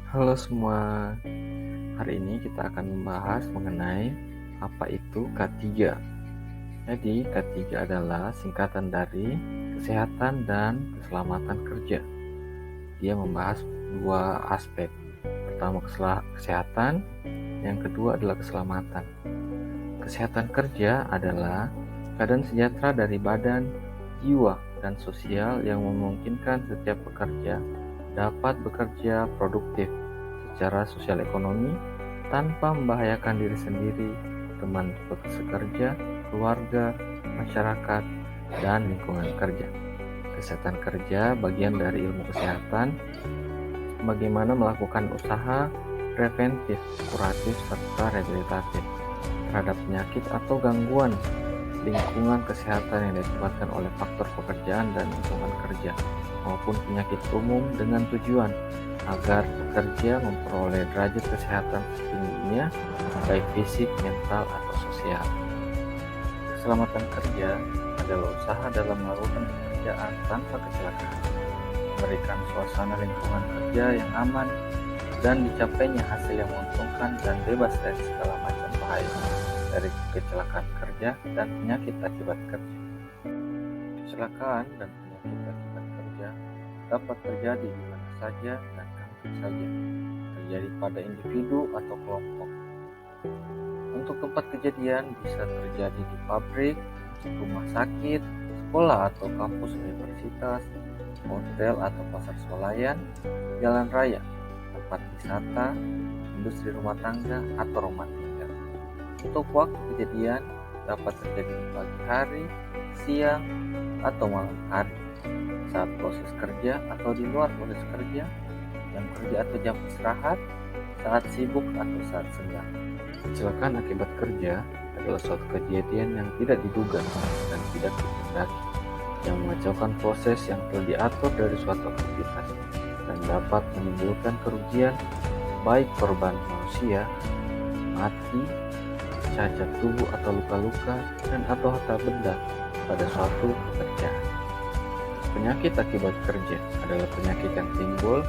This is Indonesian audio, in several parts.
Halo semua, hari ini kita akan membahas mengenai apa itu K3. Jadi K3 adalah singkatan dari kesehatan dan keselamatan kerja. Dia membahas dua aspek. Pertama kesehatan, yang kedua adalah keselamatan. Kesehatan kerja adalah keadaan sejahtera dari badan, jiwa, dan sosial yang memungkinkan setiap pekerja dapat bekerja produktif secara sosial ekonomi tanpa membahayakan diri sendiri, teman sekerja, keluarga, masyarakat, dan lingkungan kerja. Kesehatan kerja bagian dari ilmu kesehatan, bagaimana melakukan usaha preventif, kuratif, serta rehabilitatif terhadap penyakit atau gangguan lingkungan kesehatan yang diakibatkan oleh faktor pekerjaan dan lingkungan kerja maupun penyakit umum dengan tujuan agar pekerja memperoleh derajat kesehatan setingginya baik fisik, mental, atau sosial. Keselamatan kerja adalah usaha dalam melakukan pekerjaan tanpa kecelakaan, memberikan suasana lingkungan kerja yang aman, dan dicapainya hasil yang menguntungkan dan bebas dari segala macam bahaya dari kecelakaan kerja dan penyakit akibat kerja. Kecelakaan dan penyakit akibat kerja dapat terjadi di mana saja dan kapan saja, terjadi pada individu atau kelompok. Untuk tempat kejadian bisa terjadi di pabrik, rumah sakit, sekolah atau kampus universitas, hotel atau pasar swalayan, jalan raya, tempat wisata, industri rumah tangga, atau rumah tinggal. Untuk waktu kejadian dapat terjadi di pagi hari, siang, atau malam hari, saat proses kerja atau di luar proses kerja, jam kerja atau jam istirahat, saat sibuk atau saat senggang. Kecelakaan akibat kerja adalah suatu kejadian yang tidak diduga dan tidak dikehendaki, yang mengacaukan proses yang telah diatur dari suatu aktivitas dan dapat menimbulkan kerugian baik korban manusia, mati, cacat tubuh atau luka-luka, dan atau harta benda pada suatu pekerjaan. Penyakit akibat kerja adalah penyakit yang timbul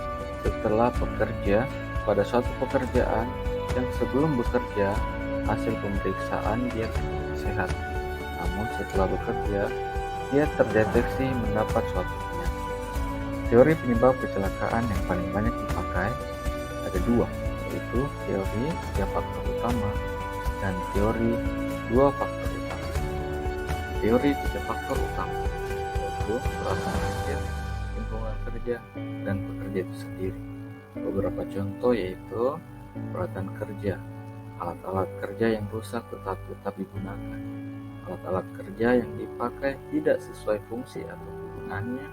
setelah bekerja pada suatu pekerjaan yang sebelum bekerja hasil pemeriksaan dia sehat, namun setelah bekerja dia terdeteksi mendapat suatu penyakit. Teori penyebab kecelakaan yang paling banyak dipakai ada dua, yaitu teori 3 faktor utama dan teori 2 faktor utama. Teori 3 faktor utama yaitu perasaan kerja, lingkungan kerja, dan pekerja itu sendiri. Beberapa contoh yaitu peralatan kerja, alat-alat kerja yang rusak tetapi tetap digunakan, alat-alat kerja yang dipakai tidak sesuai fungsi atau kegunaannya,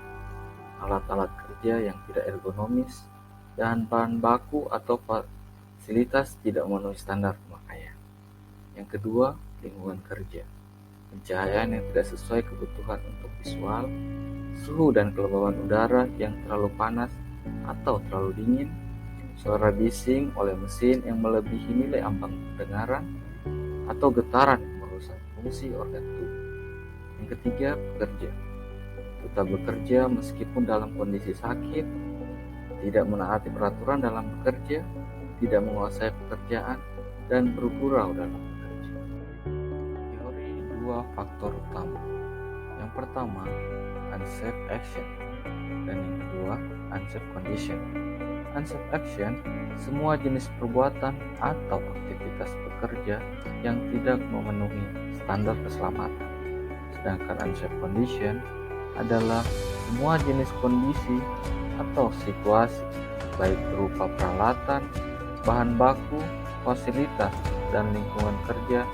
alat-alat kerja yang tidak ergonomis, dan bahan baku atau fasilitas tidak memenuhi standar pemakaian. Yang kedua, lingkungan kerja, pencahayaan yang tidak sesuai kebutuhan untuk visual, suhu dan kelembaban udara yang terlalu panas atau terlalu dingin, suara bising oleh mesin yang melebihi nilai ambang pendengaran, atau getaran yang merusak fungsi organ tubuh. Yang ketiga, pekerja, tetap bekerja meskipun dalam kondisi sakit, tidak menaati peraturan dalam bekerja, tidak menguasai pekerjaan, dan bergurau dalam bekerja. Teori 2 faktor utama. Yang pertama, unsafe action, dan yang kedua, unsafe condition. Unsafe action, semua jenis perbuatan atau aktivitas bekerja yang tidak memenuhi standar keselamatan. Sedangkan unsafe condition adalah semua jenis kondisi atau situasi, baik berupa peralatan, bahan baku, fasilitas, dan lingkungan kerja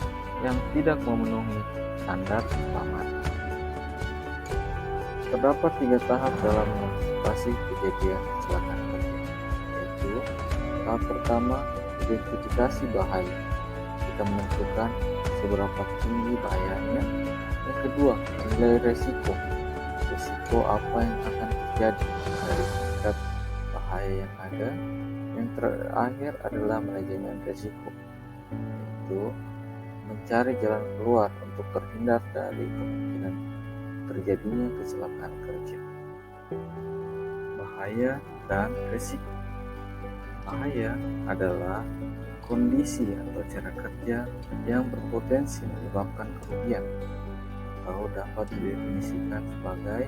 yang tidak memenuhi standar keselamatan. Terdapat 3 tahap dalam mengantisipasi kejadian kecelakaan kerja, yaitu tahap pertama, identifikasi bahaya. Kita menentukan seberapa tinggi bahayanya. Yang kedua, menilai resiko apa yang akan terjadi dari tingkat bahaya yang ada. Yang terakhir adalah manajemen resiko, yaitu mencari jalan keluar untuk terhindar dari kemungkinan terjadinya kecelakaan kerja. Bahaya dan resiko. Bahaya adalah kondisi atau cara kerja yang berpotensi menyebabkan kerugian atau dapat didefinisikan sebagai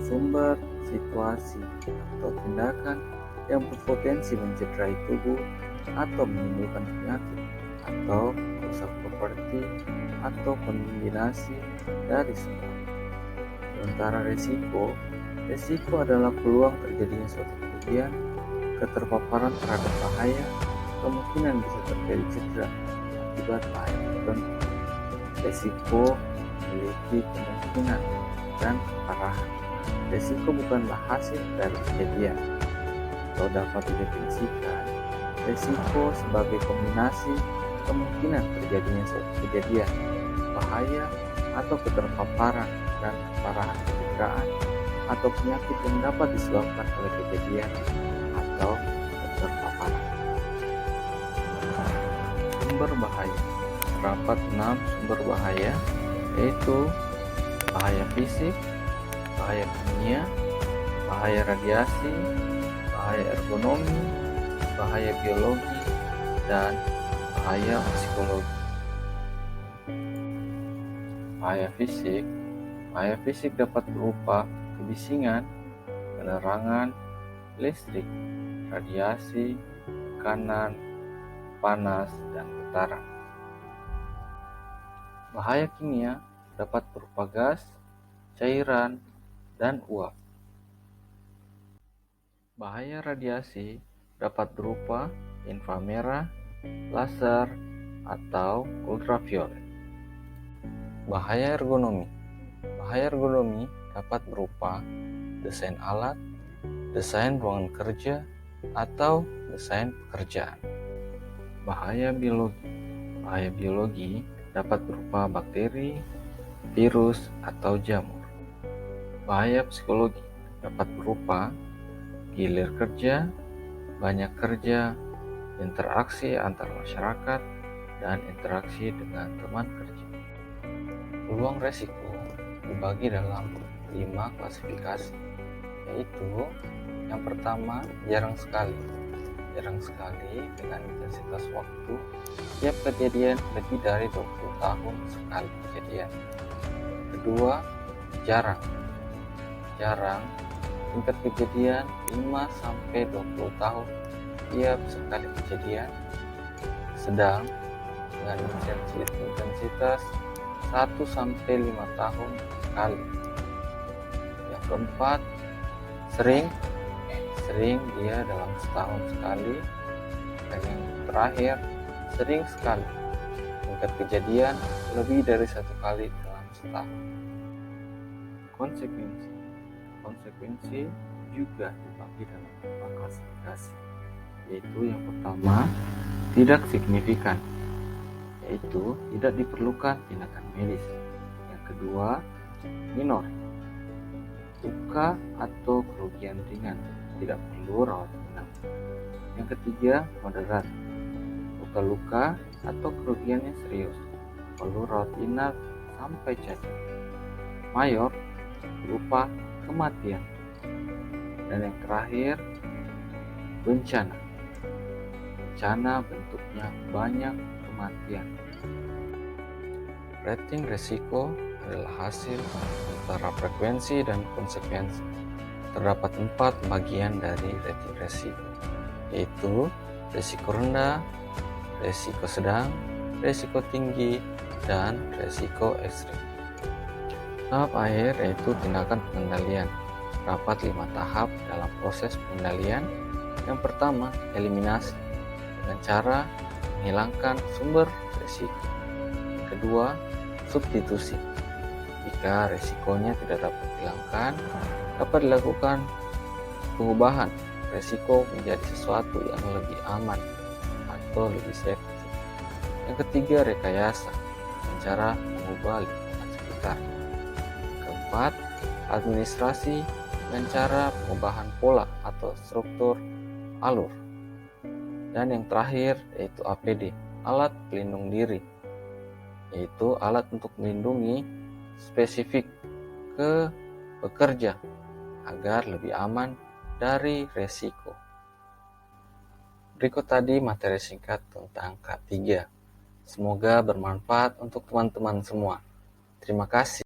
sumber, situasi, atau tindakan yang berpotensi mencederai tubuh atau menimbulkan penyakit atau rusak properti atau kombinasi dari semua. Sementara resiko adalah peluang terjadinya suatu kerugian, keterpaparan terhadap bahaya, kemungkinan bisa terjadi cedera akibat bahaya tertentu. Resiko memiliki kemungkinan dan keparahan. Resiko bukanlah hasil dari kejadian, atau dapat didefinisikan resiko sebagai kombinasi kemungkinan terjadinya suatu kejadian, bahaya atau keterpaparan dan keparahan cederaan atau penyakit yang dapat disebabkan oleh kejadian atau keterpaparan. Sumber bahaya. Terdapat 6 sumber bahaya, yaitu bahaya fisik, bahaya kimia, bahaya radiasi, bahaya ergonomi, bahaya biologi, dan bahaya psikologi. Bahaya fisik dapat berupa kebisingan, penerangan, listrik, radiasi, tekanan, panas, dan getaran. Bahaya kimia dapat berupa gas, cairan, dan uap. Bahaya radiasi dapat berupa inframerah, laser, atau ultraviolet. Bahaya ergonomi dapat berupa desain alat, desain ruangan kerja, atau desain pekerjaan. Bahaya biologi dapat berupa bakteri, virus, atau jamur. Bahaya psikologi dapat berupa gilir kerja, banyak kerja, interaksi antar masyarakat, dan interaksi dengan teman kerja. Peluang resiko dibagi dalam 5 klasifikasi, yaitu yang pertama, jarang sekali dengan intensitas waktu tiap kejadian lebih dari 20 tahun sekali kejadian. Kedua, jarang tingkat kejadian 5-20 tahun tiap sekali kejadian. Sedang dengan intensitas 1-5 tahun sekali. Yang keempat, sering dia dalam setahun sekali. Dan yang terakhir, sering sekali, tingkat kejadian lebih dari 1 kali dalam setahun. Konsekuensi juga dibagi dalam 5 klasifikasi, yaitu yang pertama, tidak signifikan, yaitu tidak diperlukan tindakan medis. Yang kedua, minor, luka atau kerugian ringan, tidak perlu rawat inap. Yang ketiga, moderat, luka-luka atau kerugian yang serius, perlu rawat inap sampai cacat. Mayor, berupa kematian. Dan yang terakhir, bencana bentuknya banyak kematian. Rating resiko adalah hasil antara frekuensi dan konsekuensi. Terdapat 4 bagian dari rating resiko, yaitu resiko rendah, resiko sedang, resiko tinggi, dan resiko ekstrim. Tahap akhir yaitu tindakan pengendalian. Terdapat 5 tahap dalam proses pengendalian. Yang pertama, eliminasi dengan cara menghilangkan sumber resiko. Yang kedua, substitusi. Jika resikonya tidak dapat dihilangkan, dapat dilakukan pengubahan resiko menjadi sesuatu yang lebih aman atau lebih safety. Yang ketiga, rekayasa dengan cara mengubah lingkungan sekitar. Keempat, administrasi dengan cara pengubahan pola atau struktur alur. Dan yang terakhir yaitu APD, alat pelindung diri, yaitu alat untuk melindungi spesifik ke pekerja agar lebih aman dari resiko. Berikut tadi materi singkat tentang K3. Semoga bermanfaat untuk teman-teman semua. Terima kasih.